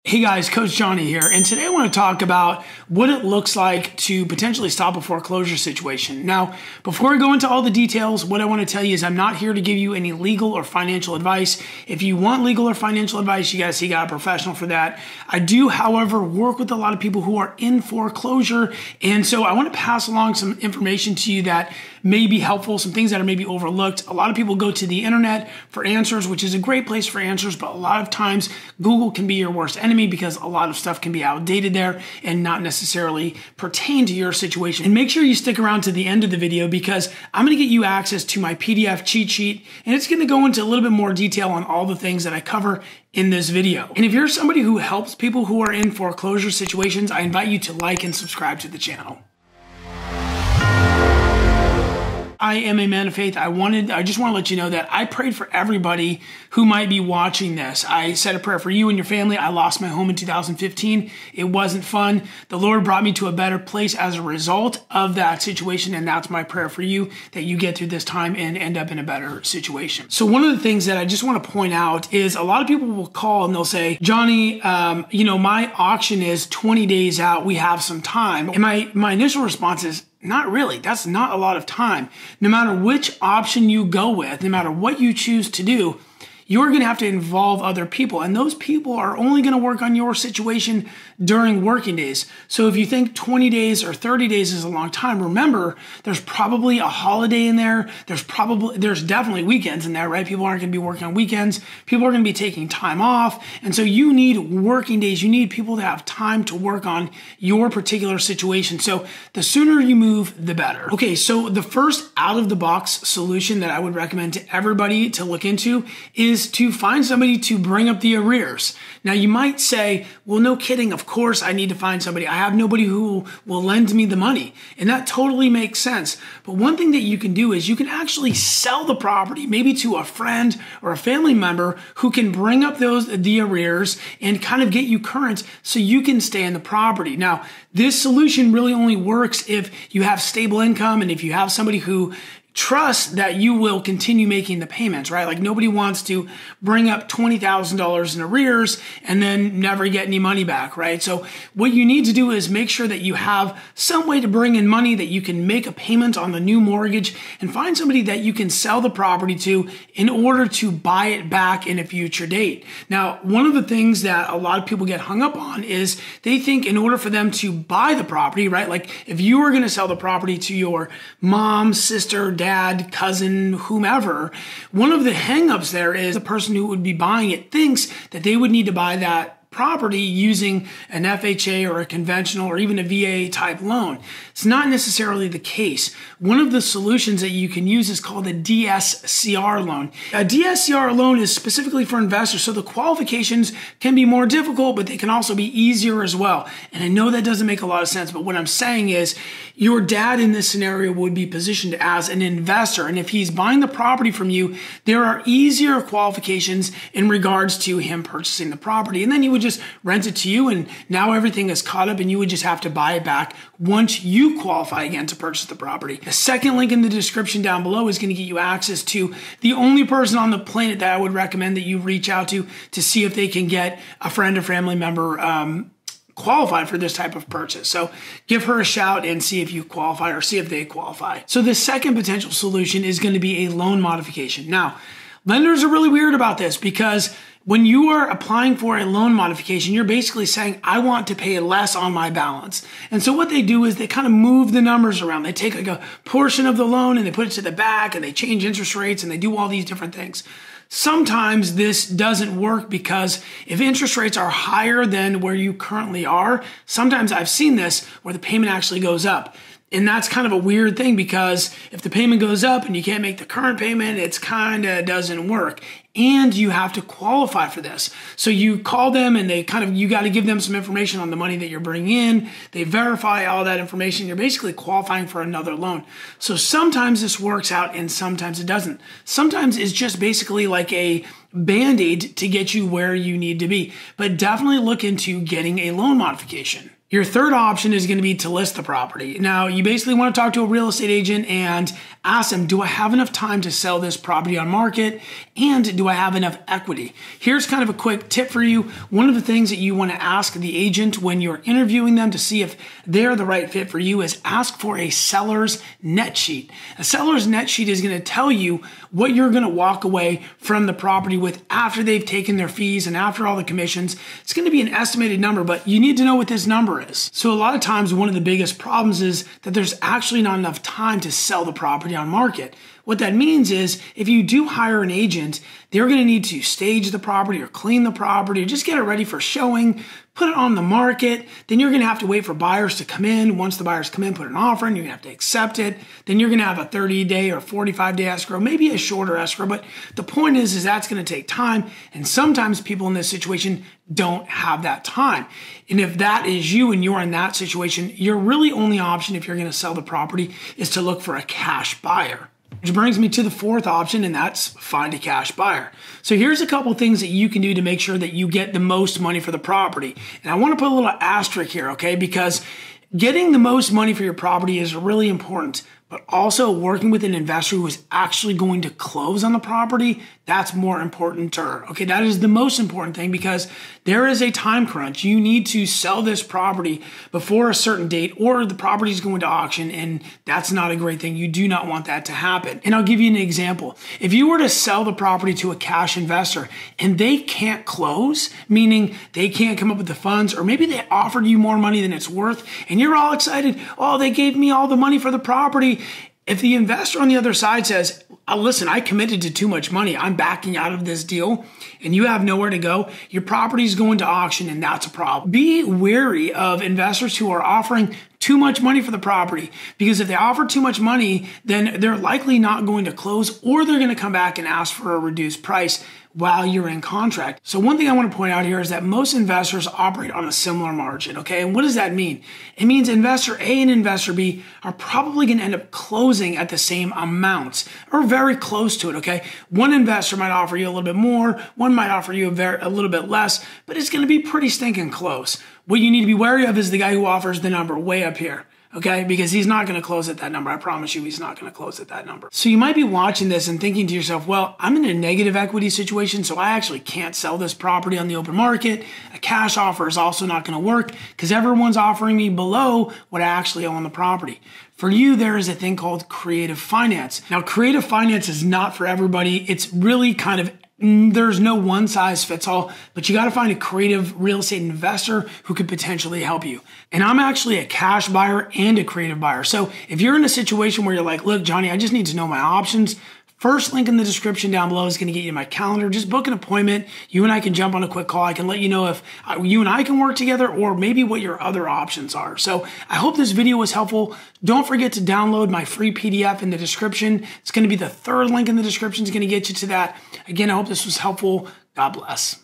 Hey guys, Coach Johnny here, and today I want to talk about what it looks like to potentially stop a foreclosure situation. Now, before I go into all the details, what I want to tell you is I'm not here to give you any legal or financial advice. If you want legal or financial advice, you got to seek out a professional for that. I do, however, work with a lot of people who are in foreclosure, and so I want to pass along some information to you that may be helpful, some things that are maybe overlooked. A lot of people go to the internet for answers, which is a great place for answers, but a lot of times Google can be your worst enemy because a lot of stuff can be outdated there and not necessarily pertain to your situation. And make sure you stick around to the end of the video because I'm going to get you access to my PDF cheat sheet, and it's going to go into a little bit more detail on all the things that I cover in this video. And if you're somebody who helps people who are in foreclosure situations, I invite you to like and subscribe to the channel. I am a man of faith. I just want to let you know that I prayed for everybody who might be watching this. I said a prayer for you and your family. I lost my home in 2015. It wasn't fun. The Lord brought me to a better place as a result of that situation, and that's my prayer for you, that you get through this time and end up in a better situation. So one of the things that I just want to point out is a lot of people will call and they'll say, Johnny, my auction is 20 days out. We have some time. And my initial response is, not really. That's not a lot of time. No matter which option you go with, no matter what you choose to do, you're going to have to involve other people. And those people are only going to work on your situation during working days. So if you think 20 days or 30 days is a long time, remember, there's probably a holiday in there. There's definitely weekends in there, right? People aren't going to be working on weekends. People are going to be taking time off. And so you need working days. You need people to have time to work on your particular situation. So the sooner you move, the better. Okay, so the first out-of-the-box solution that I would recommend to everybody to look into is to find somebody to bring up the arrears. Now you might say, well, no kidding. Of course I need to find somebody. I have nobody who will lend me the money. And that totally makes sense. But one thing that you can do is you can actually sell the property, maybe to a friend or a family member who can bring up the arrears and kind of get you current so you can stay in the property. Now, this solution really only works if you have stable income and if you have somebody who trust that you will continue making the payments, right? Like nobody wants to bring up $20,000 in arrears and then never get any money back, right? So what you need to do is make sure that you have some way to bring in money that you can make a payment on the new mortgage and find somebody that you can sell the property to in order to buy it back in a future date. Now, one of the things that a lot of people get hung up on is they think in order for them to buy the property, right? Like if you were going to sell the property to your mom, sister, dad, cousin, whomever, one of the hangups there is the person who would be buying it thinks that they would need to buy that property using an FHA or a conventional or even a VA type loan. It's not necessarily the case. One of the solutions that you can use is called a DSCR loan. A DSCR loan is specifically for investors, so the qualifications can be more difficult, but they can also be easier as well. And I know that doesn't make a lot of sense, but what I'm saying is your dad in this scenario would be positioned as an investor. And if he's buying the property from you, there are easier qualifications in regards to him purchasing the property. And then he would just rent it to you, and now everything is caught up and you would just have to buy it back once you qualify again to purchase the property. The second link in the description down below is going to get you access to the only person on the planet that I would recommend that you reach out to see if they can get a friend or family member qualified for this type of purchase. So give her a shout and see if you qualify or see if they qualify. So the second potential solution is going to be a loan modification. Now, lenders are really weird about this because when you are applying for a loan modification, you're basically saying, I want to pay less on my balance. And so what they do is they kind of move the numbers around. They take like a portion of the loan and they put it to the back and they change interest rates and they do all these different things. Sometimes this doesn't work because if interest rates are higher than where you currently are, sometimes I've seen this where the payment actually goes up. And that's kind of a weird thing because if the payment goes up and you can't make the current payment, it's kind of doesn't work. And you have to qualify for this. So you call them and you got to give them some information on the money that you're bringing in. They verify all that information. You're basically qualifying for another loan. So sometimes this works out and sometimes it doesn't. Sometimes it's just basically like a Band-Aid to get you where you need to be. But definitely look into getting a loan modification. Your third option is going to be to list the property. Now, you basically want to talk to a real estate agent and ask them, do I have enough time to sell this property on market? And do I have enough equity? Here's kind of a quick tip for you. One of the things that you want to ask the agent when you're interviewing them to see if they're the right fit for you is ask for a seller's net sheet. A seller's net sheet is going to tell you what you're going to walk away from the property with after they've taken their fees and after all the commissions. It's going to be an estimated number, but you need to know what this number is. So a lot of times one of the biggest problems is that there's actually not enough time to sell the property on market. What that means is if you do hire an agent, they're going to need to stage the property or clean the property or just get it ready for showing, put it on the market. Then you're going to have to wait for buyers to come in. Once the buyers come in, put an offer in, you're going to have to accept it. Then you're going to have a 30-day or 45-day escrow, maybe a shorter escrow. But the point is that's going to take time. And sometimes people in this situation don't have that time. And if that is you and you're in that situation, your really only option if you're going to sell the property is to look for a cash buyer. Which brings me to the fourth option, and that's find a cash buyer. So here's a couple things that you can do to make sure that you get the most money for the property. And I want to put a little asterisk here, okay? Because getting the most money for your property is really important, but also working with an investor who is actually going to close on the property, that's more important. Okay, that is the most important thing because there is a time crunch. You need to sell this property before a certain date or the property is going to auction, and that's not a great thing. You do not want that to happen. And I'll give you an example. If you were to sell the property to a cash investor and they can't close, meaning they can't come up with the funds, or maybe they offered you more money than it's worth, and you're all excited, oh, they gave me all the money for the property. If the investor on the other side says, listen, I committed to too much money, I'm backing out of this deal, and you have nowhere to go, your property is going to auction, and that's a problem. Be wary of investors who are offering too much money for the property, because if they offer too much money, then they're likely not going to close, or they're going to come back and ask for a reduced price while you're in contract. So one thing I want to point out here is that most investors operate on a similar margin, okay? And what does that mean? It means investor A and investor B are probably going to end up closing at the same amounts or very close to it, okay? One investor might offer you a little bit more, one might offer you a little bit less, but it's going to be pretty stinking close. What you need to be wary of is the guy who offers the number way up here. Okay, because he's not going to close at that number. I promise you he's not going to close at that number. So you might be watching this and thinking to yourself, well, I'm in a negative equity situation, so I actually can't sell this property on the open market. A cash offer is also not going to work because everyone's offering me below what I actually owe on the property. For you, there is a thing called creative finance. Now, creative finance is not for everybody. It's really kind of there's no one size fits all, but you got to find a creative real estate investor who could potentially help you. And I'm actually a cash buyer and a creative buyer. So if you're in a situation where you're like, look, Johnny, I just need to know my options, first link in the description down below is going to get you my calendar. Just book an appointment. You and I can jump on a quick call. I can let you know if you and I can work together or maybe what your other options are. So I hope this video was helpful. Don't forget to download my free PDF in the description. It's going to be the third link in the description. It's going to get you to that. Again, I hope this was helpful. God bless.